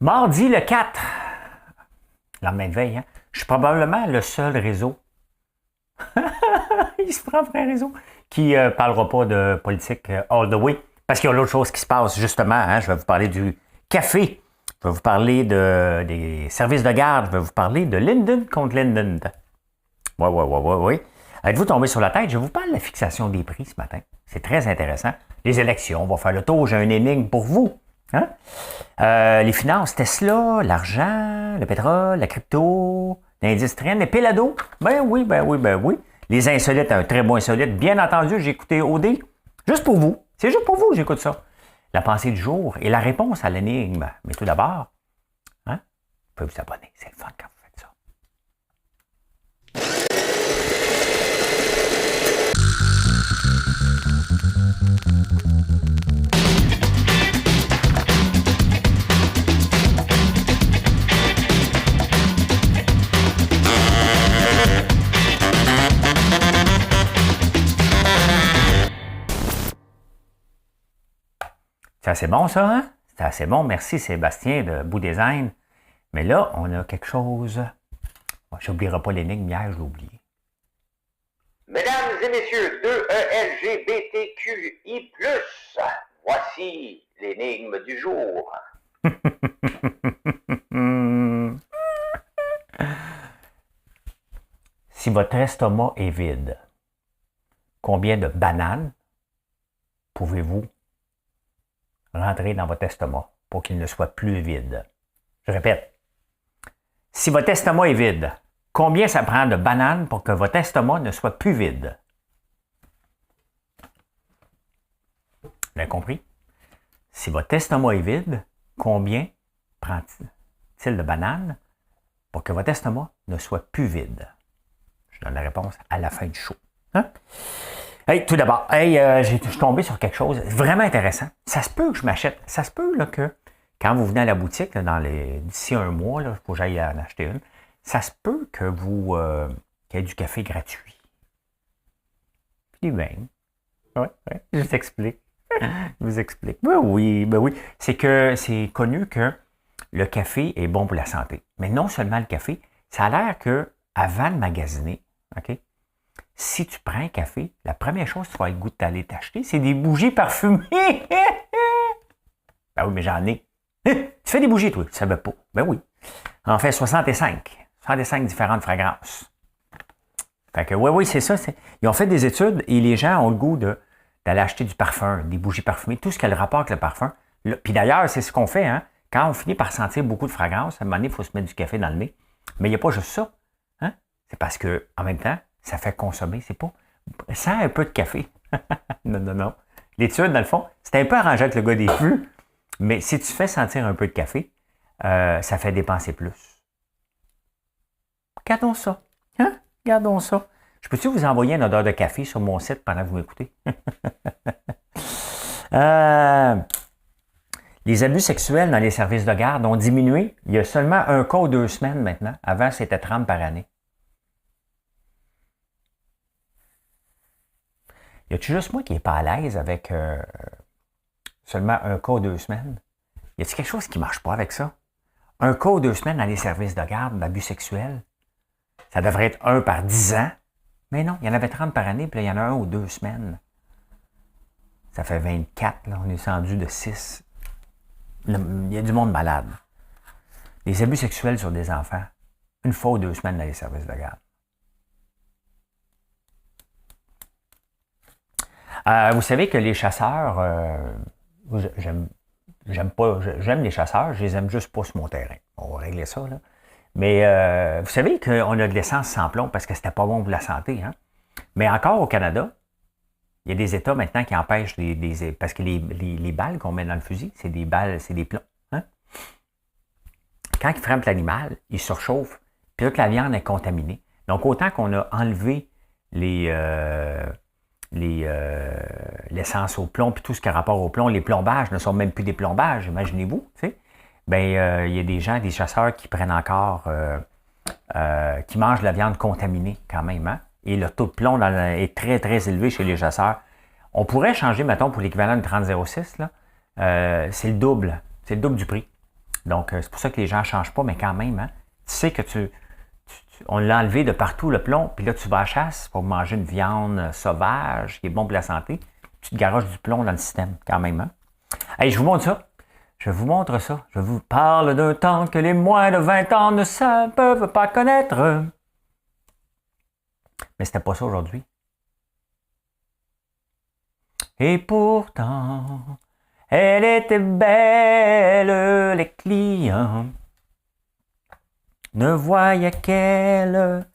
Mardi le 4, lendemain de veille, hein? Je suis probablement le seul réseau, il se prend pour un réseau, qui ne parlera pas de politique all the way, parce qu'il y a l'autre chose qui se passe, justement. Hein? Je vais vous parler du café, je vais vous parler des services de garde, je vais vous parler de Linden contre Linden. Oui. Êtes-vous tombé sur la tête? Je vous parle de la fixation des prix ce matin. C'est très intéressant. Les élections, on va faire le tour, j'ai une énigme pour vous. Hein? Les finances, Tesla, l'argent, le pétrole, la crypto, l'indice trend, les pélados. Ben oui. Les insolites, un très bon insolite. Bien entendu, j'ai écouté OD. Juste pour vous. C'est juste pour vous que j'écoute ça. La pensée du jour et la réponse à l'énigme. Mais tout d'abord, hein? Vous pouvez vous abonner. C'est le fun quand vous faites ça. C'est assez bon, ça, hein? C'est assez bon. Merci, Sébastien de Bout Design. Mais là, on a quelque chose. Je n'oublierai pas l'énigme hier, je l'ai oublié. Mesdames et messieurs, 2LGBTQI+, voici l'énigme du jour. Si votre estomac est vide, combien de bananes pouvez-vous rentrer dans votre estomac pour qu'il ne soit plus vide? Je répète. Si votre estomac est vide, combien ça prend de bananes pour que votre estomac ne soit plus vide? Vous avez compris? Si votre estomac est vide, combien prend-il de bananes pour que votre estomac ne soit plus vide? Je donne la réponse à la fin du show. Hein? Hey, tout d'abord, je suis tombé sur quelque chose vraiment intéressant. Ça se peut que je m'achète. Ça se peut là, que quand vous venez à la boutique, là, d'ici un mois, il faut que j'aille en acheter une, ça se peut que qu'il y ait du café gratuit. Puis même. Oui, je t'explique. Je vous explique. Ben oui. C'est que c'est connu que le café est bon pour la santé. Mais non seulement le café, ça a l'air que avant de magasiner, OK? Si tu prends un café, la première chose que tu vas avoir le goût d'aller t'acheter, c'est des bougies parfumées. Ben oui, mais j'en ai. Tu fais des bougies, toi, tu ne savais pas. Ben oui. En fait, 65 différentes fragrances. Fait que oui, c'est ça. Ils ont fait des études et les gens ont le goût d'aller acheter du parfum, des bougies parfumées, tout ce qui a le rapport avec le parfum. Puis d'ailleurs, c'est ce qu'on fait, hein. Quand on finit par sentir beaucoup de fragrances, à un moment donné, il faut se mettre du café dans le nez. Mais il n'y a pas juste ça. Hein? C'est parce que, en même temps, ça fait consommer. C'est pas. Sens un peu de café. Non. L'étude, dans le fond, c'est un peu arrangé avec le gars des flux, mais si tu fais sentir un peu de café, ça fait dépenser plus. Gardons ça. Hein? Gardons ça. Je peux-tu vous envoyer un odeur de café sur mon site pendant que vous m'écoutez? Les abus sexuels dans les services de garde ont diminué. Il y a seulement un cas ou 2 semaines maintenant. Avant, c'était 30 par année. Y a-tu juste moi qui n'est pas à l'aise avec seulement un cas ou 2 semaines? Y a-t-il quelque chose qui ne marche pas avec ça? Un cas ou 2 semaines dans les services de garde d'abus sexuels? Ça devrait être 1 par 10 ans. Mais non, il y en avait 30 par année, puis là, il y en a 1 ou 2 semaines. Ça fait 24, là, on est descendu de 6. Il y a du monde malade. Les abus sexuels sur des enfants, 1 fois ou 2 semaines dans les services de garde. Vous savez que les chasseurs, j'aime les chasseurs, je les aime juste pas sur mon terrain. On va régler ça, là. Mais vous savez qu'on a de l'essence sans plomb parce que c'était pas bon pour la santé. Hein? Mais encore au Canada, il y a des États maintenant qui empêchent parce que les balles qu'on met dans le fusil, c'est des balles, c'est des plombs. Hein? Quand ils frappent l'animal, il surchauffe, puis là que la viande est contaminée. Donc autant qu'on a enlevé l'essence au plomb, puis tout ce qui a rapport au plomb, les plombages ne sont même plus des plombages, imaginez-vous, tu sais. Il y a des gens, des chasseurs qui prennent encore, qui mangent de la viande contaminée quand même, hein? Et le taux de plomb est très, très élevé chez les chasseurs. On pourrait changer, mettons, pour l'équivalent de 30,06, là, c'est le double du prix. Donc, c'est pour ça que les gens ne changent pas, mais quand même, hein, tu sais que on l'a enlevé de partout, le plomb, puis là, tu vas à la chasse pour manger une viande sauvage qui est bon pour la santé. Tu te garoches du plomb dans le système, quand même. Hein? Hey, je vous montre ça. Je vous montre ça. Je vous parle d'un temps que les moins de 20 ans ne peuvent pas connaître. Mais c'était pas ça aujourd'hui. Et pourtant, elle était belle, les clients ne voyaient qu'elle.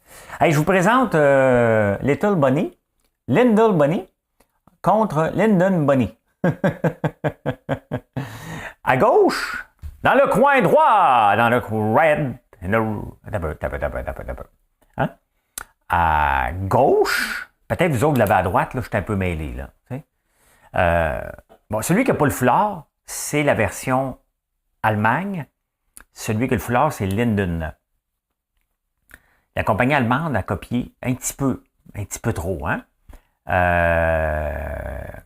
Hey, je vous présente Little Bunny, Lyndall Bunny, contre Lyndon Bunny. À gauche, dans le coin droit, dans le red, hein? À gauche, peut-être vous autres l'avez à droite, là, je suis un peu mêlé. Là, bon, celui qui n'a pas le foulard, c'est la version Allemagne. Celui qui a le foulard, c'est Linden. La compagnie allemande a copié un petit peu trop, hein? Un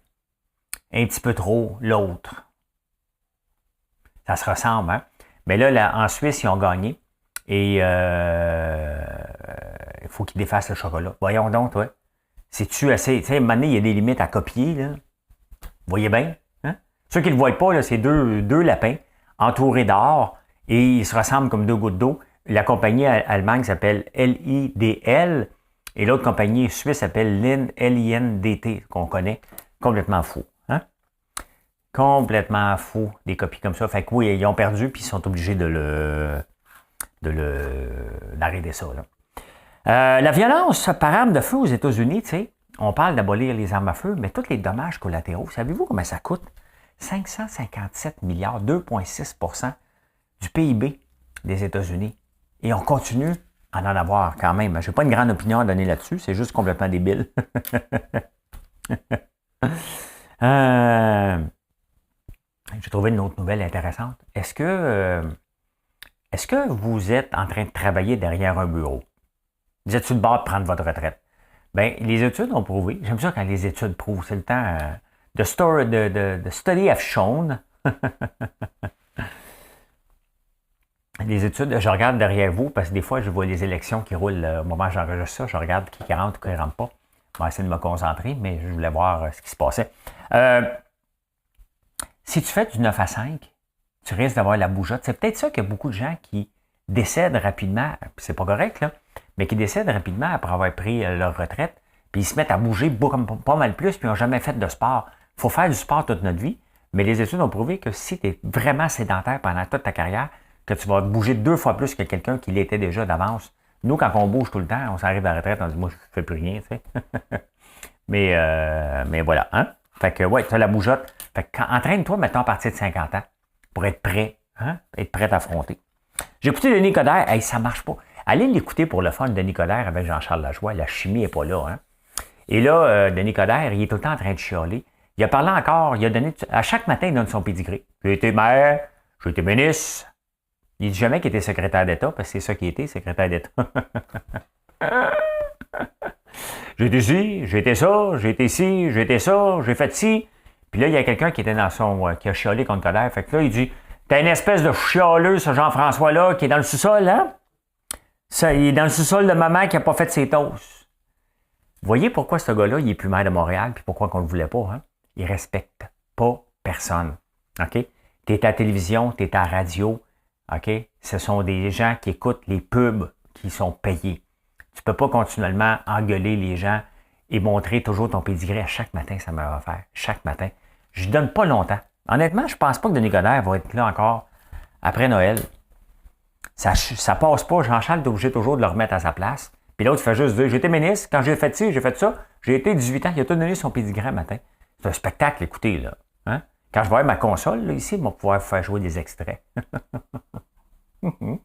petit peu trop l'autre. Ça se ressemble, hein? Mais là, en Suisse, ils ont gagné. Et il faut qu'ils défassent le chocolat. Voyons donc, toi. C'est-tu assez... Tu sais, à un moment donné, il y a des limites à copier, là. Vous voyez bien? Hein? Ceux qui ne le voient pas, là, c'est deux lapins entourés d'or et ils se ressemblent comme deux gouttes d'eau. La compagnie allemande s'appelle LIDL et l'autre compagnie suisse s'appelle LINDT, qu'on connaît. Complètement fou. Hein? Complètement fou, des copies comme ça. Fait que oui, ils ont perdu puis ils sont obligés d'arrêter ça. Là. La violence par arme de feu aux États-Unis, tu sais, on parle d'abolir les armes à feu, mais tous les dommages collatéraux, savez-vous comment ça coûte? 557 milliards, 2,6% du PIB des États-Unis. Et on continue à en avoir quand même. Je n'ai pas une grande opinion à donner là-dessus, c'est juste complètement débile. J'ai trouvé une autre nouvelle intéressante. Est-ce que vous êtes en train de travailler derrière un bureau? Vous êtes sur le bord de prendre votre retraite? Bien, les études ont prouvé, j'aime ça quand les études prouvent, c'est le temps, the study have shown, les études, je regarde derrière vous, parce que des fois, je vois les élections qui roulent au moment où j'enregistre ça, je regarde qui rentre ou qui ne rentre pas. Je vais essayer de me concentrer, mais je voulais voir ce qui se passait. Si tu fais du 9 à 5, tu risques d'avoir la bougeotte. C'est peut-être ça qu'il y a beaucoup de gens qui décèdent rapidement, c'est pas correct, là, mais qui décèdent rapidement après avoir pris leur retraite, puis ils se mettent à bouger pas mal plus, puis ils n'ont jamais fait de sport. Il faut faire du sport toute notre vie, mais les études ont prouvé que si tu es vraiment sédentaire pendant toute ta carrière, que tu vas bouger 2 fois plus que quelqu'un qui l'était déjà d'avance. Nous, quand on bouge tout le temps, on s'arrive à la retraite, on dit « moi, je ne fais plus rien », tu sais. mais voilà, hein? Fait que, ouais, tu as la bougeotte. Fait que, entraîne-toi, maintenant, à partir de 50 ans, pour être prêt, hein? Être prêt à affronter. J'ai écouté Denis Coderre, hey, ça marche pas. Allez l'écouter pour le fun, Denis Coderre, avec Jean-Charles Lajoie. La chimie n'est pas là, hein? Et là, Denis Coderre, il est tout le temps en train de chialer. Il a parlé encore, il a donné, à chaque matin, il donne son pédigré. J'ai été maire, j'ai été ministre. Il dit jamais qu'il était secrétaire d'État, parce que c'est ça qu'il était, secrétaire d'État. J'ai été ci, j'ai été ça, j'ai été ci, j'ai été ça, j'ai fait ci. Puis là, il y a quelqu'un qui était dans son. Qui a chialé contre Coderre. Fait que là, il dit t'as une espèce de chialeux, ce Jean-François-là, qui est dans le sous-sol, hein? Ça, il est dans le sous-sol de maman qui n'a pas fait ses toasts. Vous voyez pourquoi ce gars-là, il est plus maire de Montréal, puis pourquoi qu'on ne le voulait pas, hein? Il respecte pas personne. OK? Tu es à la télévision, tu es à la radio. OK? Ce sont des gens qui écoutent les pubs qui sont payés. Tu ne peux pas continuellement engueuler les gens et montrer toujours ton pédigré à chaque matin, ça me va faire. Chaque matin. Je ne donne pas longtemps. Honnêtement, je ne pense pas que Denis Coderre va être là encore après Noël. Ça passe pas. Jean-Charles est obligé toujours de le remettre à sa place. Puis l'autre fait juste dire, j'étais ministre, quand j'ai fait ci, j'ai fait ça, j'ai été 18 ans, il a tout donné son pédigré matin. C'est un spectacle, écoutez, là. Hein? Quand je vais avoir ma console, là, ici, ils vont pouvoir faire jouer des extraits. On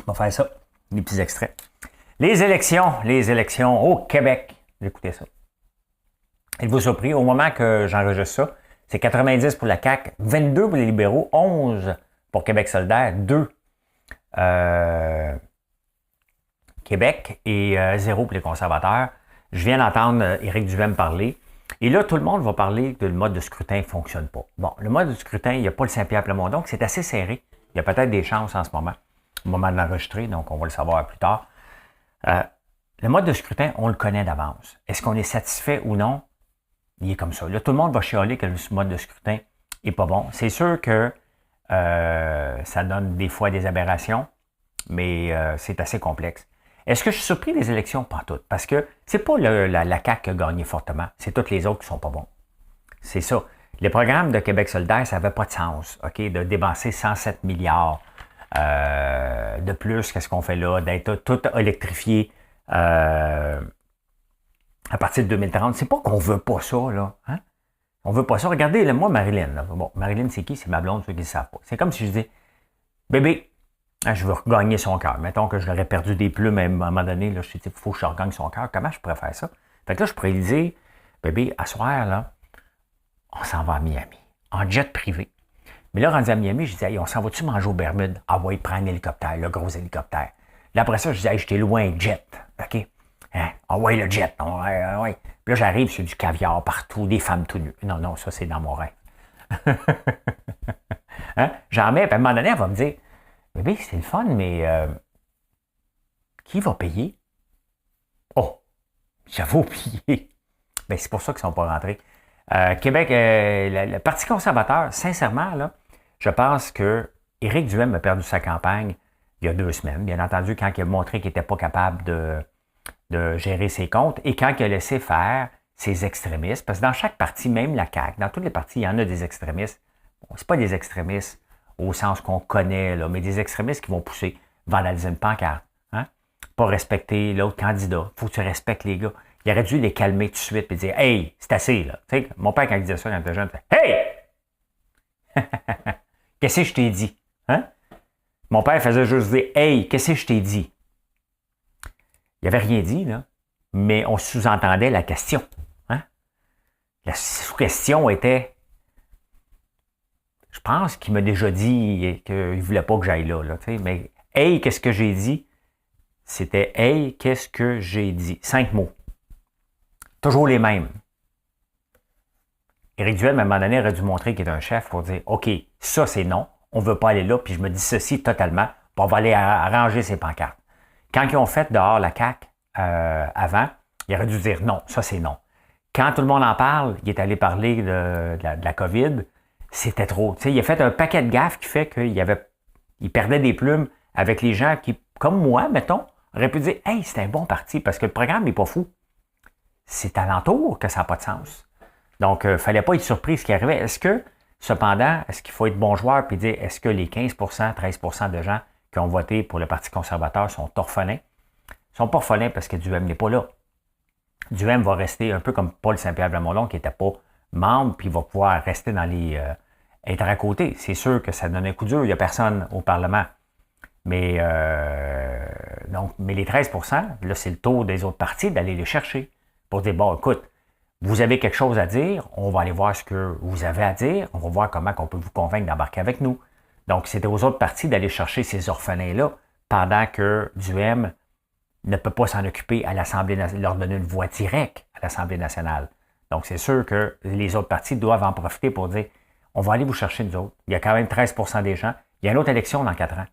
va faire ça, des petits extraits. Les élections au Québec. Écoutez ça. Êtes-vous surpris? Au moment que j'enregistre ça, c'est 90 pour la CAQ, 22 pour les libéraux, 11 pour Québec solidaire, 2 Québec et 0 pour les conservateurs. Je viens d'entendre Éric Duhem parler. Et là, tout le monde va parler que le mode de scrutin ne fonctionne pas. Bon, le mode de scrutin, il n'y a pas le Saint-Pierre Plamondon, donc c'est assez serré. Il y a peut-être des chances en ce moment, au moment de l'enregistrer, donc on va le savoir plus tard. Le mode de scrutin, on le connaît d'avance. Est-ce qu'on est satisfait ou non? Il est comme ça. Là, tout le monde va chialer que le mode de scrutin n'est pas bon. C'est sûr que ça donne des fois des aberrations, mais c'est assez complexe. Est-ce que je suis surpris des élections? Pas toutes. Parce que c'est pas la CAQ qui a gagné fortement, c'est tous les autres qui sont pas bons. C'est ça. Les programmes de Québec solidaire, ça n'avait pas de sens, OK? De dépenser 107 milliards de plus, qu'est-ce qu'on fait là? D'être tout électrifié à partir de 2030. C'est pas qu'on veut pas ça, là. Hein? On veut pas ça. Regardez, là, moi, Marilyn. Là. Bon, Marilyn, c'est qui? C'est ma blonde, ceux qui ne savent pas. C'est comme si je disais, bébé, je veux regagner son cœur. Mettons que je l'aurais perdu des plumes à un moment donné. Là, je me suis dit, il faut que je regagne son cœur. Comment je pourrais faire ça? Fait que là, je pourrais lui dire, bébé, à soir, là, on s'en va à Miami, en jet privé. Mais là, rendu à Miami, je disais, hey, on s'en va-tu manger aux Bermudes? Ah ouais, prends un hélicoptère, le gros hélicoptère. Là, après ça, je disais, hey, j'étais loin, jet. OK? Hein? Ah ouais, le jet. Ouais. Puis là, j'arrive, c'est du caviar partout, des femmes tout nues. Non, ça, c'est dans mon rêve. Hein? J'en mets, puis à un moment donné, elle va me dire, bébé, c'est le fun, mais qui va payer? Oh, j'avais oublié. Bien, c'est pour ça qu'ils ne sont pas rentrés. Québec, le Parti conservateur, sincèrement, là, je pense que Éric Duhaime a perdu sa campagne il y a 2 semaines. Bien entendu, quand il a montré qu'il n'était pas capable de gérer ses comptes et quand il a laissé faire ses extrémistes, parce que dans chaque parti, même la CAQ, dans tous les partis, il y en a des extrémistes. Bon, c'est pas des extrémistes au sens qu'on connaît, là, mais des extrémistes qui vont pousser, vandaliser une pancarte, hein? Pas respecter l'autre candidat. Faut que tu respectes les gars. Il aurait dû les calmer tout de suite et dire, hey, c'est assez, là. Tu sais, mon père, quand il disait ça quand il était jeune, il disait, hey! Qu'est-ce que je t'ai dit? Hein? Mon père faisait juste dire, hey, qu'est-ce que je t'ai dit? Il n'avait rien dit, là, mais on sous-entendait la question. Hein? La sous-question était, je pense qu'il m'a déjà dit qu'il ne voulait pas que j'aille là, mais hey, qu'est-ce que j'ai dit? C'était hey, qu'est-ce que j'ai dit? 5 mots. Toujours les mêmes. Éric Duhaime, à un moment donné, aurait dû montrer qu'il est un chef pour dire OK, ça c'est non, on ne veut pas aller là, puis je me dissocie totalement, puis on va aller arranger ses pancartes. Quand ils ont fait dehors la CAQ avant, il aurait dû dire non, ça c'est non. Quand tout le monde en parle, il est allé parler de la COVID, c'était trop. Il a fait un paquet de gaffes qui fait qu'il perdait des plumes avec les gens qui, comme moi, mettons, auraient pu dire hey, c'est un bon parti, parce que le programme n'est pas fou. C'est alentour que ça n'a pas de sens. Donc, il ne fallait pas être surpris de ce qui arrivait. Est-ce qu'il faut être bon joueur et dire est-ce que les 15 13 de gens qui ont voté pour le Parti conservateur sont orphelins? Ils ne sont pas orphelins parce que Duhaime n'est pas là. Duhaime va rester un peu comme Paul Saint-Pierre Plamondon qui n'était pas membre, puis il va pouvoir rester être à côté. C'est sûr que ça donne un coup dur. Il n'y a personne au Parlement. Mais les 13 là, c'est le tour des autres partis d'aller les chercher pour dire, bon, écoute, vous avez quelque chose à dire, on va aller voir ce que vous avez à dire, on va voir comment on peut vous convaincre d'embarquer avec nous. Donc, c'était aux autres partis d'aller chercher ces orphelins-là pendant que Duhaime ne peut pas s'en occuper à l'Assemblée nationale, leur donner une voix directe à l'Assemblée nationale. Donc, c'est sûr que les autres partis doivent en profiter pour dire, on va aller vous chercher nous autres. Il y a quand même 13 des gens. Il y a une autre élection dans 4 ans.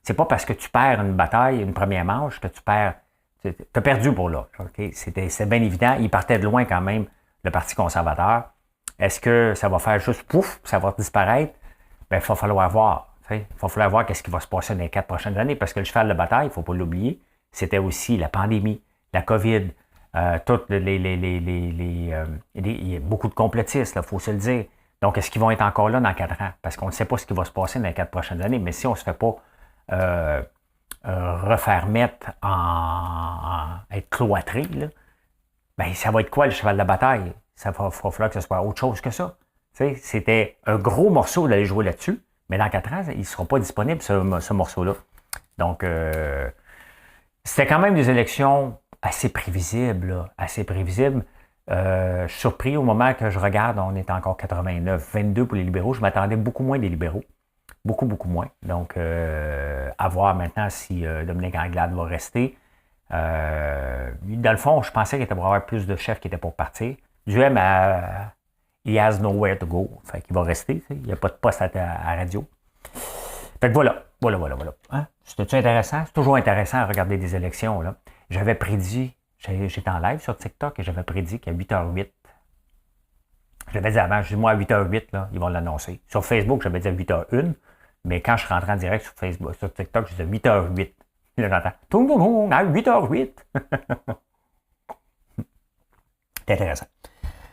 C'est pas parce que tu perds une bataille, une première manche, que tu perds. Tu as perdu pour là. Okay? C'était bien évident. Il partait de loin quand même, le Parti conservateur. Est-ce que ça va faire juste pouf, ça va disparaître? Bien, il va falloir voir. Il va falloir voir ce qui va se passer dans les 4 prochaines années, parce que le cheval de bataille, il ne faut pas l'oublier, c'était aussi la pandémie, la COVID, toutes il y a beaucoup de complotistes, il faut se le dire. Donc, est-ce qu'ils vont être encore là dans 4 ans? Parce qu'on ne sait pas ce qui va se passer dans les 4 prochaines années, mais si on ne se fait pas refaire mettre être cloîtré, là, ben, ça va être quoi le cheval de bataille? Ça va falloir que ce soit autre chose que ça. T'sais, c'était un gros morceau d'aller jouer là-dessus, mais dans 4 ans, il ne sera pas disponible, ce morceau-là. Donc, c'était quand même des élections assez prévisibles. Là, assez prévisibles. Je suis surpris au moment que je regarde, on est encore 89, 22 pour les libéraux. Je m'attendais beaucoup moins des libéraux. Beaucoup, beaucoup moins. Donc, à voir maintenant si Dominique Anglade va rester. Dans le fond, je pensais qu'il était pour avoir plus de chefs qui étaient pour partir. Du M à he has nowhere to go. Fait qu'il va rester. Il n'y a pas de poste à radio. Fait que voilà. Hein? C'était-tu intéressant? C'est toujours intéressant à regarder des élections. Là. J'avais prédit, j'étais en live sur TikTok et j'avais prédit qu'à 8h08, j'avais dit avant, je dis moi à 8h08, là, ils vont l'annoncer. Sur Facebook, j'avais dit à 8h01, mais quand je rentrais en direct sur Facebook, sur TikTok, je disais 8h08. Là, j'entends tout à 8h08. C'est intéressant.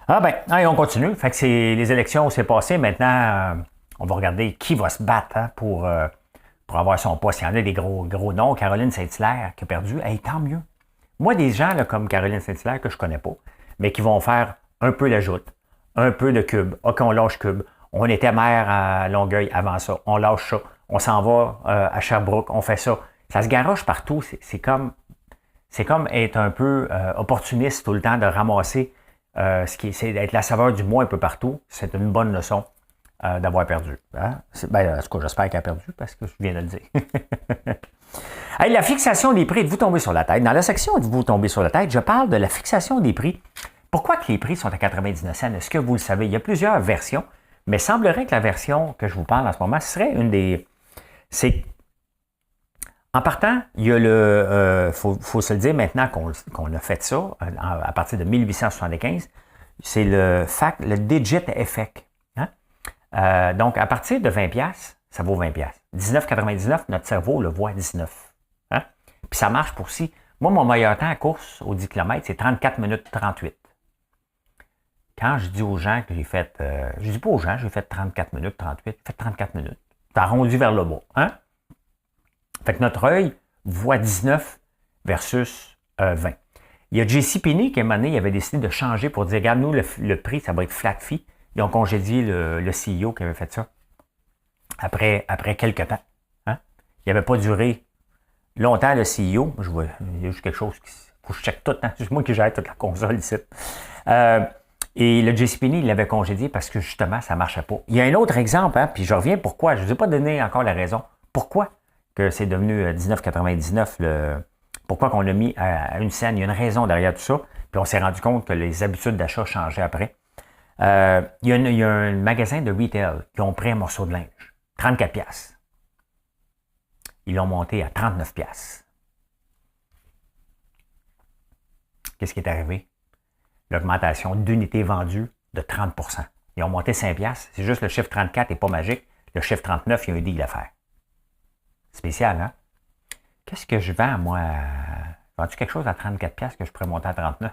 Ah ben, allez, on continue. Fait que les élections, c'est passé. Maintenant, on va regarder qui va se battre hein, pour avoir son poste. Il y en a des gros noms. Caroline Saint-Hilaire qui a perdu. Hey, tant mieux. Moi, des gens là, comme Caroline Saint-Hilaire que je connais pas, mais qui vont faire un peu la joute, un peu de Cube. OK, on lâche Cube. On était maire à Longueuil avant ça. On lâche ça. On s'en va à Sherbrooke. On fait ça. Ça se garoche partout. C'est comme être un peu opportuniste tout le temps de ramasser c'est d'être la saveur du mois un peu partout. C'est une bonne leçon d'avoir perdu. Hein? En tout cas, j'espère qu'elle a perdu parce que je viens de le dire. Hey, la fixation des prix, êtes-vous tombé sur la tête? Dans la section êtes-vous tombé sur la tête, je parle de la fixation des prix. Pourquoi que les prix sont à 99 cents? Est-ce que vous le savez? Il y a plusieurs versions, mais il semblerait que la version que je vous parle en ce moment, ce serait une des... En partant, il y a faut se le dire maintenant qu'on a fait ça, à partir de 1875, c'est le digit effect. Hein? Donc, à partir de 20$, ça vaut 20$. 19,99$, notre cerveau le voit à 19$. Hein? Puis ça marche pour si. Moi, mon meilleur temps à course au 10 km, c'est 34 minutes 38. Quand je dis aux gens que j'ai fait, je dis pas aux gens, j'ai fait 34 minutes 38, fait 34 minutes. C'est arrondi vers le bas. Hein? Fait que notre œil voit 19 versus 20. Il y a JCPenney qui, à un moment donné, il avait décidé de changer pour dire, regarde, nous, le prix, ça va être flat fee. Ils ont congédié le CEO qui avait fait ça après quelques temps. Hein? Il n'avait pas duré longtemps, le CEO. Il y a juste quelque chose qu'il faut que je check tout. Hein? C'est moi qui gère toute la console ici. Et le JCPenney, il l'avait congédié parce que, justement, ça ne marchait pas. Il y a un autre exemple, hein? Puis je reviens pourquoi. Je ne vous ai pas donné encore la raison. Pourquoi que c'est devenu 19,99 pourquoi qu'on l'a mis à une scène. Il y a une raison derrière tout ça. Puis on s'est rendu compte que les habitudes d'achat changeaient après. Il y a un magasin de retail qui ont pris un morceau de linge. 34$. Ils l'ont monté à 39$. Qu'est-ce qui est arrivé? L'augmentation d'unités vendues de 30%. Ils ont monté 5$. C'est juste le chiffre 34 n'est pas magique. Le chiffre 39, il y a un deal à faire. Spécial, hein? Qu'est-ce que je vends, moi? Vends-tu quelque chose à 34$ que je pourrais monter à 39$?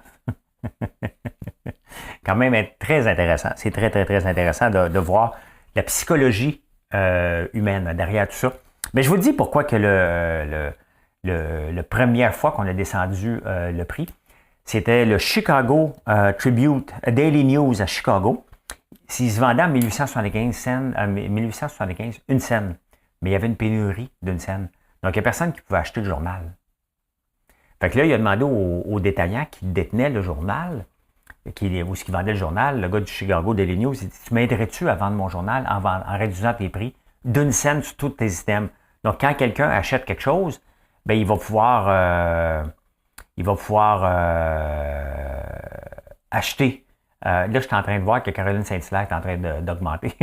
Quand même très intéressant. C'est très, très, très intéressant de voir la psychologie humaine derrière tout ça. Mais je vous dis pourquoi que la première fois qu'on a descendu le prix, c'était le Chicago Tribute, Daily News à Chicago. S'il se vendait en 1875, une scène. Mais il y avait une pénurie d'une scène. Donc, il n'y a personne qui pouvait acheter le journal. Fait que là, il a demandé au détaillant qui détenait le journal, qui vendait le journal, le gars du Chicago Daily News, il dit, tu m'aiderais-tu à vendre mon journal en réduisant tes prix d'une scène sur tous tes items? Donc, quand quelqu'un achète quelque chose, ben il va pouvoir acheter. Là, je suis en train de voir que Caroline Saint-Hilaire est en train d'augmenter.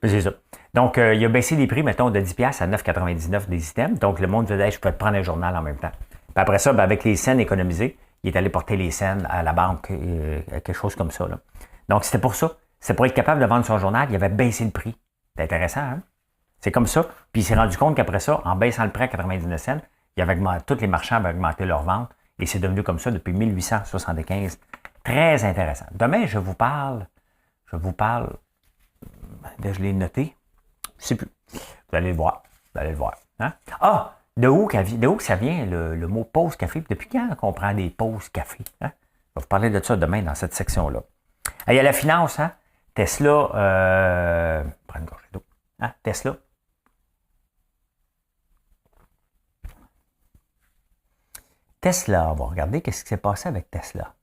C'est ça. Donc, il a baissé les prix, mettons, de 10$ à 9,99$ des items. Donc, le monde disait, je peux te prendre un journal en même temps. Puis après ça, ben, avec les scènes économisées, il est allé porter les scènes à la banque, quelque chose comme ça. Là. Donc, c'était pour ça. C'est pour être capable de vendre son journal, il avait baissé le prix. C'est intéressant, hein? C'est comme ça. Puis, il s'est rendu compte qu'après ça, en baissant le prix à 99 cents, tous les marchands avaient augmenté leurs ventes. Et c'est devenu comme ça depuis 1875. Très intéressant. Demain, je vous parle, je l'ai noté, je ne sais plus. Vous allez le voir. Hein? Ah, de où que ça vient le mot pause café? Depuis quand on prend des pauses café? Hein? Je vais vous parler de ça demain dans cette section-là. Il y a la finance, hein? Tesla, prends une gorgée d'eau. Hein? Tesla. Tesla, on va regarder qu'est-ce qui s'est passé avec Tesla.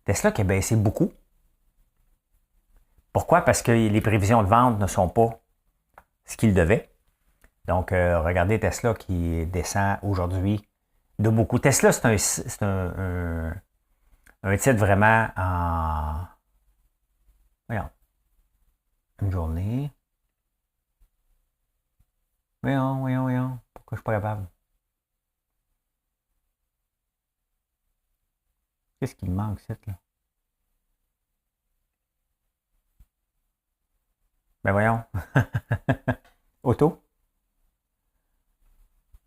Tesla qui a baissé beaucoup. Pourquoi? Parce que les prévisions de vente ne sont pas ce qu'ils devaient. Donc, regardez Tesla qui descend aujourd'hui de beaucoup. Tesla, c'est un titre vraiment en... Voyons. Une journée. Voyons. Pourquoi je ne suis pas capable? Qu'est-ce qui me manque, c'est là? Ben voyons. Auto?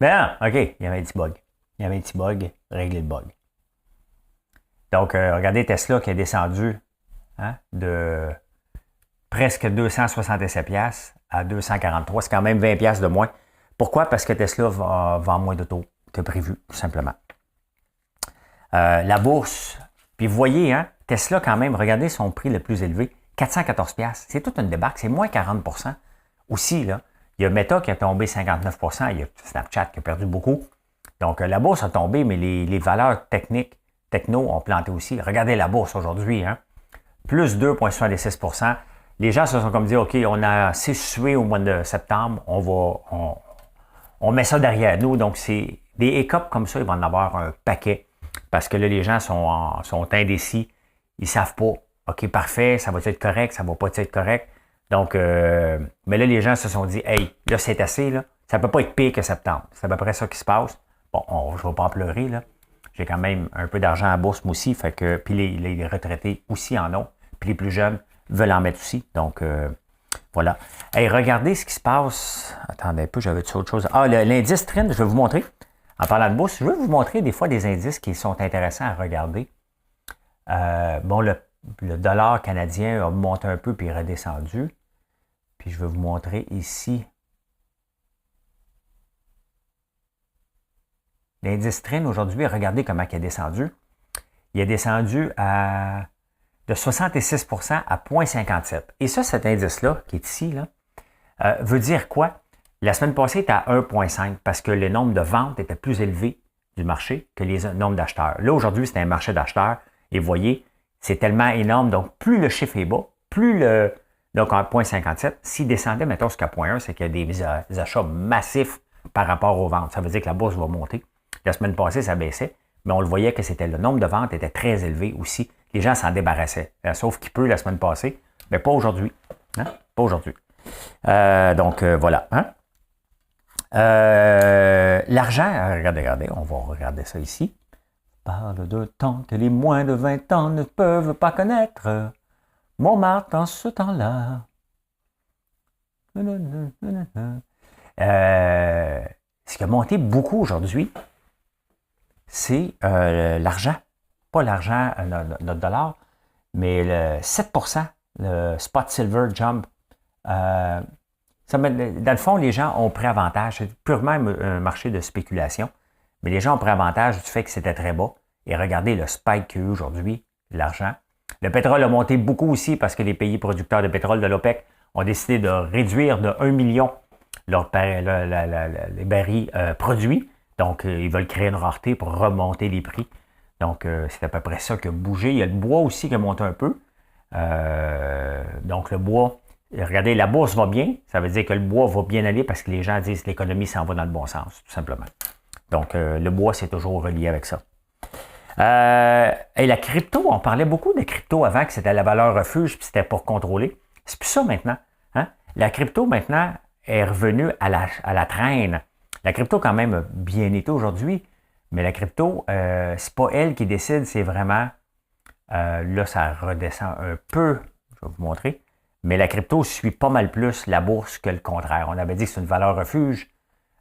Ben non, OK, il y avait un petit bug. Régler le bug. Donc, regardez Tesla qui est descendu de presque 267$ à 243$. C'est quand même 20$ de moins. Pourquoi? Parce que Tesla vend moins d'auto que prévu, tout simplement. La bourse, puis vous voyez, Tesla quand même, regardez son prix le plus élevé, 414$. C'est toute une débarque, c'est moins 40%. Aussi, là, il y a Meta qui a tombé 59%, il y a Snapchat qui a perdu beaucoup. Donc, la bourse a tombé, mais les valeurs techno ont planté aussi. Regardez la bourse aujourd'hui, plus 2,76%. Les gens se sont comme dit, OK, on a assez sué au mois de septembre, on met ça derrière nous. Donc, c'est des hiccups comme ça, il va en avoir un paquet. Parce que là, les gens sont indécis. Ils ne savent pas. OK, parfait, ça va être correct, ça ne va pas être correct. Donc, mais là, les gens se sont dit, hey, là, c'est assez, là. Ça ne peut pas être pire que septembre. C'est à peu près ça qui se passe. Bon, je ne vais pas en pleurer, là. J'ai quand même un peu d'argent à bourse, moi aussi. Fait que, puis les retraités aussi en ont. Puis les plus jeunes veulent en mettre aussi. Donc, voilà. Hey, regardez ce qui se passe. Attendez un peu, j'avais autre chose. Ah, l'indice trend, je vais vous montrer. En parlant de bourse, je vais vous montrer des fois des indices qui sont intéressants à regarder. Bon, le dollar canadien a monté un peu puis est redescendu. Puis je vais vous montrer ici. L'indice trend aujourd'hui, regardez comment il est descendu. Il est descendu de 66% à 0,57. Et ça, cet indice-là, qui est ici, là, veut dire quoi? La semaine passée, il était à 1,5 parce que le nombre de ventes était plus élevé du marché que les nombres d'acheteurs. Là, aujourd'hui, c'est un marché d'acheteurs. Et vous voyez, c'est tellement énorme. Donc, plus le chiffre est bas, plus le... Donc, à 0,57, s'il descendait, mettons, jusqu'à 0,1, c'est qu'il y a des achats massifs par rapport aux ventes. Ça veut dire que la bourse va monter. La semaine passée, ça baissait, mais on le voyait que c'était le nombre de ventes était très élevé aussi. Les gens s'en débarrassaient. Sauf qu'il peut la semaine passée, mais pas aujourd'hui. Pas aujourd'hui. Donc, voilà. L'argent, regardez, on va regarder ça ici. Parle de temps que les moins de 20 ans ne peuvent pas connaître. Montmartre en ce temps-là. Ce qui a monté beaucoup aujourd'hui, c'est l'argent. Pas l'argent, notre dollar, mais le 7%, le spot silver jump. Dans le fond, les gens ont pris avantage. C'est purement un marché de spéculation. Mais les gens ont pris avantage du fait que c'était très bas. Et regardez le spike qu'il y a eu aujourd'hui, l'argent. Le pétrole a monté beaucoup aussi parce que les pays producteurs de pétrole de l'OPEC ont décidé de réduire de 1 million les barils produits. Donc, ils veulent créer une rareté pour remonter les prix. Donc, c'est à peu près ça qui a bougé. Il y a le bois aussi qui a monté un peu. Donc, le bois, regardez, la bourse va bien. Ça veut dire que le bois va bien aller parce que les gens disent que l'économie s'en va dans le bon sens, tout simplement. Donc, le bois, c'est toujours relié avec ça. Et la crypto, on parlait beaucoup de crypto avant, que c'était la valeur refuge, puis c'était pour contrôler. C'est plus ça maintenant. La crypto, maintenant, est revenue à la traîne. La crypto, quand même, a bien été aujourd'hui, mais la crypto, c'est pas elle qui décide, c'est vraiment... là, ça redescend un peu, je vais vous montrer, mais la crypto suit pas mal plus la bourse que le contraire. On avait dit que c'est une valeur refuge,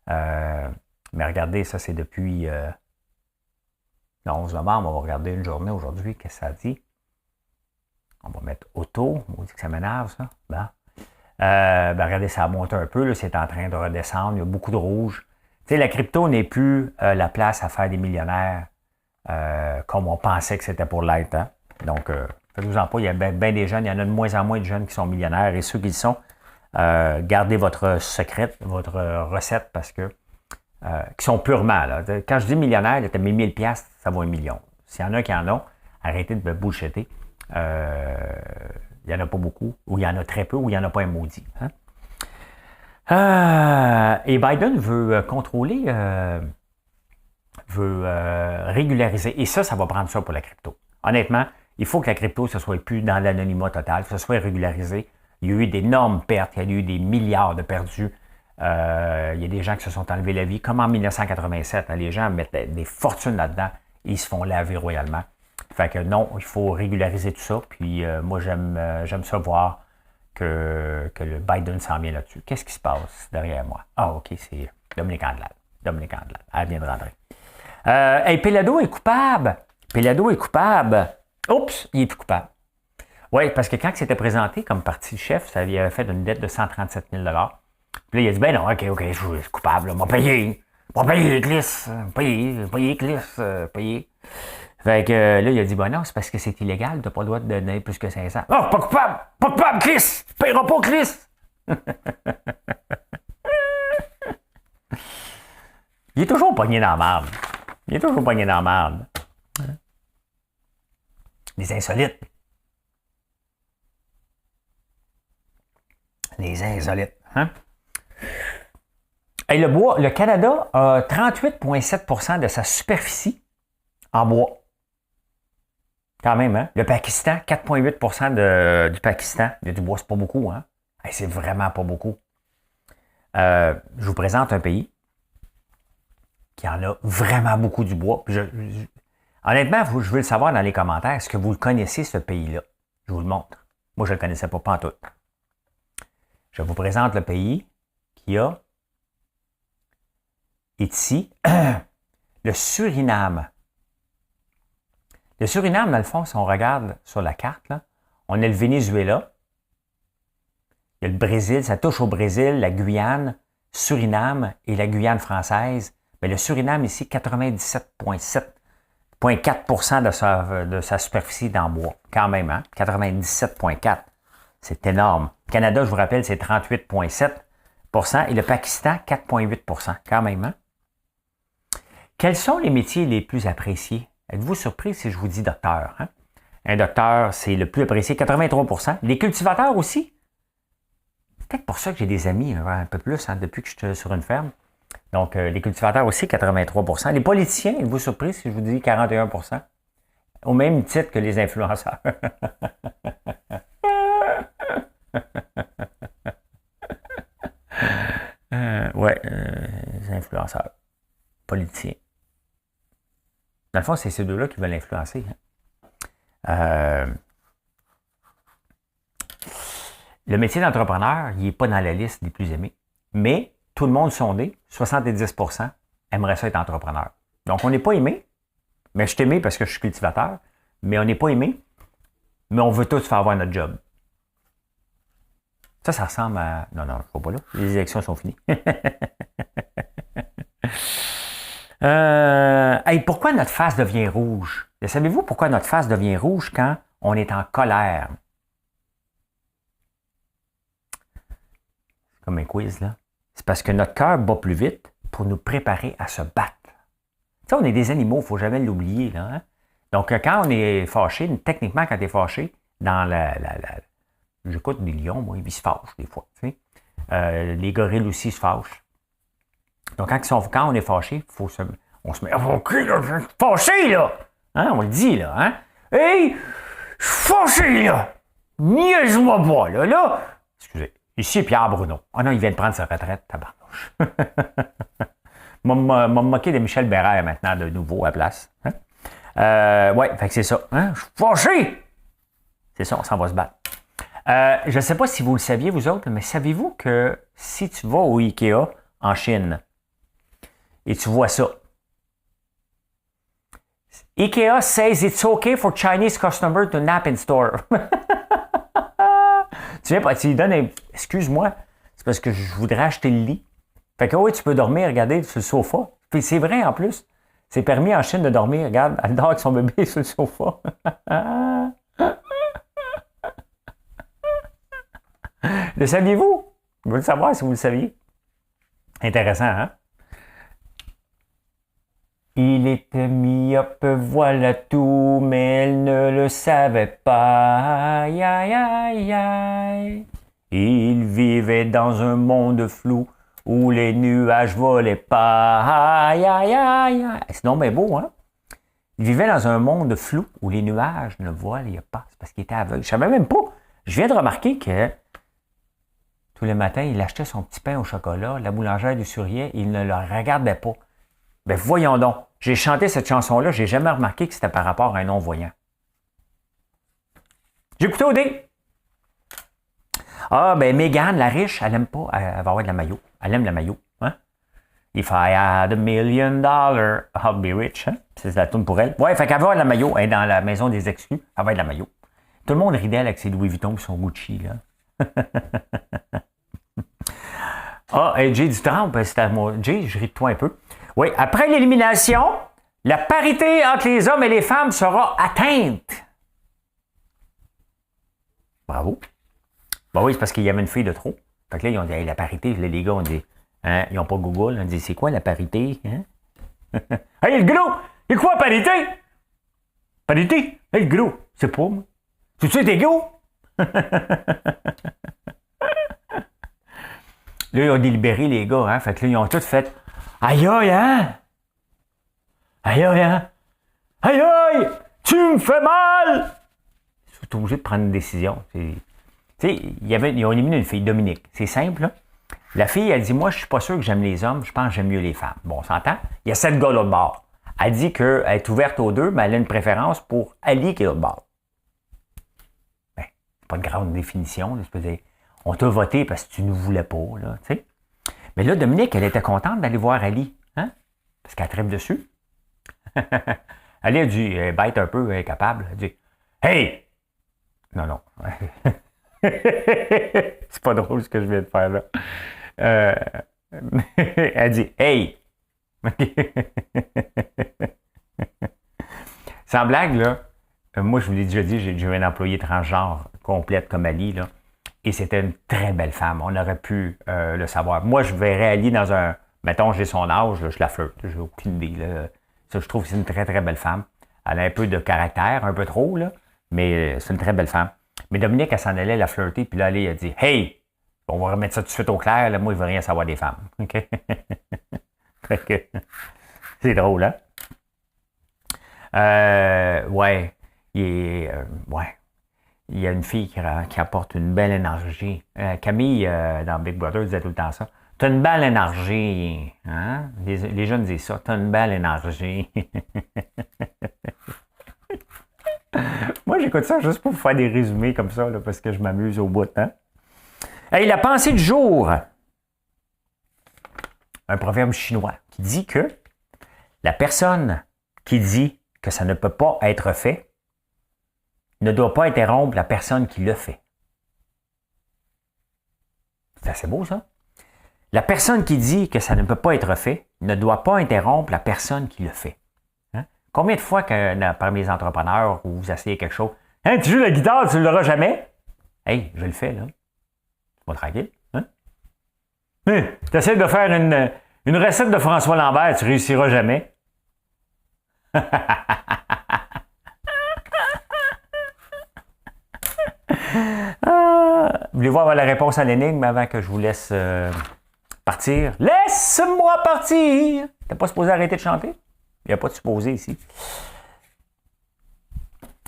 mais regardez, ça, c'est depuis... le 11 novembre, on va regarder une journée aujourd'hui, qu'est-ce que ça dit? On va mettre auto, on dit que ça m'énerve, ça. Bon. Regardez, ça a monté un peu, là, c'est en train de redescendre, il y a beaucoup de rouge. Tu sais, la crypto n'est plus la place à faire des millionnaires comme on pensait que c'était pour l'être. Donc, faites-vous-en pas, il y a bien des jeunes, il y en a de moins en moins de jeunes qui sont millionnaires, et ceux qui le sont, gardez votre secret, votre recette, parce que qui sont purement, là. Quand je dis millionnaire, tu as mis 1000$, ça vaut 1 million. S'il y en a qui en ont, arrêtez de me bullshitter. Il n'y en a pas beaucoup, ou il y en a très peu, ou il n'y en a pas un maudit. Et Biden veut contrôler veut régulariser. Et ça va prendre ça pour la crypto. Honnêtement, il faut que la crypto, ce soit plus dans l'anonymat total, que ce soit régularisé. Il y a eu d'énormes pertes, il y a eu des milliards de perdus. Il y a des gens qui se sont enlevés la vie, comme en 1987. Hein, les gens mettent des fortunes là-dedans et ils se font laver royalement. Fait que non, il faut régulariser tout ça. Puis moi, j'aime ça voir que le Biden s'en vient là-dessus. Qu'est-ce qui se passe derrière moi? Ah, OK, c'est Dominique Andelade. Dominique Andelade. Elle vient de rentrer. Hey, Pelado est coupable. Pelado est coupable. Oups, il est plus coupable. Oui, parce que quand il s'était présenté comme parti chef, ça lui avait fait une dette de 137 000 $. Puis là, il a dit, ben non, OK, je suis coupable, m'a payé. M'a payé, Clis. Payé, Clis. Payé. Fait que là, il a dit, ben non, c'est parce que c'est illégal, t'as pas le droit de donner plus que 500. Oh, pas coupable! Pas coupable, Clis! Payera pas, Clis! Il est toujours pogné dans la merde. Il est toujours pogné dans la merde. Les insolites. Les insolites. Hein? Et le bois, le Canada a 38,7% de sa superficie en bois. Quand même, hein? Le Pakistan, 4,8% du Pakistan. Il y a du bois, c'est pas beaucoup, hein? Hey, c'est vraiment pas beaucoup. Je vous présente un pays qui en a vraiment beaucoup du bois. Honnêtement, je veux le savoir dans les commentaires. Est-ce que vous le connaissez, ce pays-là? Je vous le montre. Moi, je ne le connaissais pas en tout. Je vous présente le pays qui est ici, le Suriname. Le Suriname, dans le fond, si on regarde sur la carte, là, on a le Venezuela, il y a le Brésil, ça touche au Brésil, la Guyane, Suriname et la Guyane française. Mais le Suriname, ici, 97,4% de sa superficie dans bois. Quand même, hein? 97,4%. C'est énorme. Le Canada, je vous rappelle, c'est 38,7% et le Pakistan, 4,8%. Quand même, hein? Quels sont les métiers les plus appréciés? Êtes-vous surpris si je vous dis docteur? Hein? Un docteur, c'est le plus apprécié, 83%. Les cultivateurs aussi. C'est peut-être pour ça que j'ai des amis un peu plus, hein, depuis que je suis sur une ferme. Donc, les cultivateurs aussi, 83%. Les politiciens, êtes-vous surpris si je vous dis 41%? Au même titre que les influenceurs. Les influenceurs. Politiciens. Dans le fond, c'est ces deux-là qui veulent influencer. Hein. Le métier d'entrepreneur, il n'est pas dans la liste des plus aimés. Mais tout le monde sondé, 70% aimerait ça être entrepreneur. Donc, on n'est pas aimé. Mais je suis aimé parce que je suis cultivateur. Mais on n'est pas aimé. Mais on veut tous faire avoir notre job. Ça ressemble à... Non, je ne vais pas là. Les élections sont finies. Pourquoi notre face devient rouge? Savez-vous pourquoi notre face devient rouge quand on est en colère? C'est comme un quiz, là. C'est parce que notre cœur bat plus vite pour nous préparer à se battre. Tu sais, on est des animaux, il ne faut jamais l'oublier, là. Hein? Donc, quand on est fâché, techniquement, quand tu es fâché, dans j'écoute des lions, moi, ils se fâchent des fois. Tu sais. Les gorilles aussi se fâchent. Donc, quand on est fâché, on se met OK, là, je suis fâché, là! Hein? On le dit, là. Hein? Hey! Je suis fâché, là! Niaise-moi pas, là! Excusez. Ici, Pierre Bruno. Ah non, il vient de prendre sa retraite, tabarnouche. M'a moqué de Michel Bérère maintenant, de nouveau, à place. Hein? Fait que c'est ça. Hein? Je suis fâché! C'est ça, on s'en va se battre. Je ne sais pas si vous le saviez, vous autres, mais savez-vous que si tu vas au Ikea en Chine et tu vois ça, Ikea says it's okay for Chinese customers to nap in store. Tu lui donnes excuse-moi, c'est parce que je voudrais acheter le lit. Fait que oui, tu peux dormir, regarder sur le sofa. Puis c'est vrai en plus. C'est permis en Chine de dormir. Regarde, elle dort avec son bébé sur le sofa. Le saviez-vous? Je veux le savoir si vous le saviez. Intéressant, hein? Il était myope, voilà tout, mais elle ne le savait pas. Aïe, aïe, aïe, aïe. Il vivait dans un monde flou où les nuages volaient pas. Aïe, aïe, aïe, aïe. C'est donc bien beau, hein? Il vivait dans un monde flou où les nuages ne voyaient pas. C'est parce qu'il était aveugle. Je savais même pas. Je viens de remarquer que tous les matins, il achetait son petit pain au chocolat. La boulangère lui souriait. Il ne le regardait pas. Ben voyons donc. J'ai chanté cette chanson-là. J'ai jamais remarqué que c'était par rapport à un non-voyant. J'ai écouté au dé. Ah, ben Mégane, la riche, elle aime pas. Elle va avoir de la maillot. Elle aime la maillot. Hein? If I had $1 million, I'd be rich. Hein? C'est la tourne pour elle. Ouais, fait qu'elle va avoir de la maillot. Elle est dans la maison des exclus. Elle va avoir de la maillot. Tout le monde rit d'elle avec ses Louis Vuitton et son Gucci, là. Ah, et Jay du Trump, c'est à moi. Jay, je ris de toi un peu. Oui, après l'élimination, la parité entre les hommes et les femmes sera atteinte. Bravo. Ben oui, c'est parce qu'il y avait une fille de trop. Fait que là, ils ont dit, hey, la parité, là, les gars ont dit, hein, ils n'ont pas Google, ils ont dit, c'est quoi la parité? Hein? Hey, le gros! C'est quoi la parité? Parité? Hey, le gros! C'est pas, moi. C'est-tu égaux? Là, ils ont délibéré, les gars, hein. Fait que là, ils ont tous fait, aïe, aïe, hein? Aïe, aïe, hein? Aïe, aïe! Tu me fais mal! Ils sont obligés de prendre une décision. Tu sais, ils ont éliminé une fille, Dominique. C'est simple, là. La fille, elle dit, moi, je suis pas sûr que j'aime les hommes, je pense que j'aime mieux les femmes. Bon, on s'entend? Il y a 7 gars l'autre bord. Elle dit qu'elle est ouverte aux deux, mais elle a une préférence pour Ali qui est l'autre bord. Ben, c'est pas de grande définition, là. On t'a voté parce que tu ne voulais pas, là, tu sais. Mais là, Dominique, elle était contente d'aller voir Ali, hein? Parce qu'elle tripe dessus. Ali a dit, elle est bête un peu, elle est capable. Elle a dit, hey! Non, non. C'est pas drôle ce que je viens de faire, là. Elle dit, hey! Sans blague, là, moi, je vous l'ai déjà dit, j'ai un employé transgenre complète comme Ali, là. Et c'était une très belle femme. On aurait pu le savoir. Moi, je verrais Ali dans un... Mettons, j'ai son âge, là, je la flirte. J'ai aucune idée. Là. Ça, je trouve que c'est une très, très belle femme. Elle a un peu de caractère, un peu trop, là, mais c'est une très belle femme. Mais Dominique, elle s'en allait la flirter, puis là, Ali a dit, hey, on va remettre ça tout de suite au clair. Là, moi, je ne veux rien savoir des femmes. OK? Fait que, c'est drôle, hein? Ouais. Ouais. Il y a une fille qui apporte une belle énergie. Camille, dans Big Brother, disait tout le temps ça. T'as une belle énergie. Hein? Les jeunes disent ça. T'as une belle énergie. Moi, j'écoute ça juste pour vous faire des résumés comme ça, là, parce que je m'amuse au bout de temps. Hey, la pensée du jour. Un proverbe chinois qui dit que la personne qui dit que ça ne peut pas être fait ne doit pas interrompre la personne qui le fait. C'est assez beau, ça. La personne qui dit que ça ne peut pas être fait ne doit pas interrompre la personne qui le fait. Hein? Combien de fois que parmi les entrepreneurs où vous essayez quelque chose, hein, tu joues la guitare, tu ne l'auras jamais? Hey, je le fais, là. C'est pas tranquille. Hein? Tu essaies de faire une recette de François Lambert, tu ne réussiras jamais. Voulez-vous avoir la réponse à l'énigme avant que je vous laisse partir? Laisse-moi partir! T'es pas supposé arrêter de chanter? Il n'y a pas de supposé ici.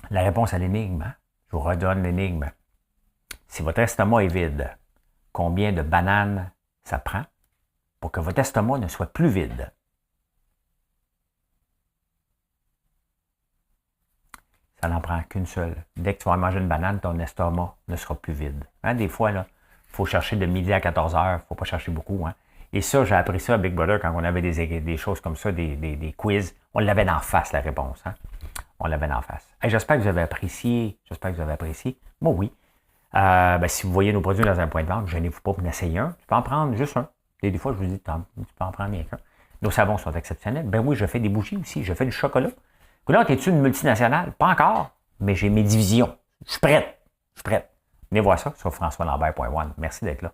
La réponse à l'énigme, hein? Je vous redonne l'énigme. Si votre estomac est vide, combien de bananes ça prend pour que votre estomac ne soit plus vide? Ça n'en prend qu'une seule. Dès que tu vas manger une banane, ton estomac ne sera plus vide. Hein, des fois, il faut chercher de midi à 14 heures. Il ne faut pas chercher beaucoup. Hein. Et ça, j'ai appris ça à Big Brother quand on avait des choses comme ça, des quiz. On l'avait d'en face, la réponse. Hein. On l'avait d'en face. Hey, j'espère que vous avez apprécié. Moi, oui. Si vous voyez nos produits dans un point de vente, gênez-vous pas pour en essayer un. Tu peux en prendre juste un. Et des fois, je vous dis, tu peux en prendre rien qu'un. Nos savons sont exceptionnels. Ben oui, je fais des bougies aussi. Je fais du chocolat. Là, es-tu une multinationale? Pas encore, mais j'ai mes divisions. Je suis prête. Venez voir ça sur françoislambert.one. Merci d'être là.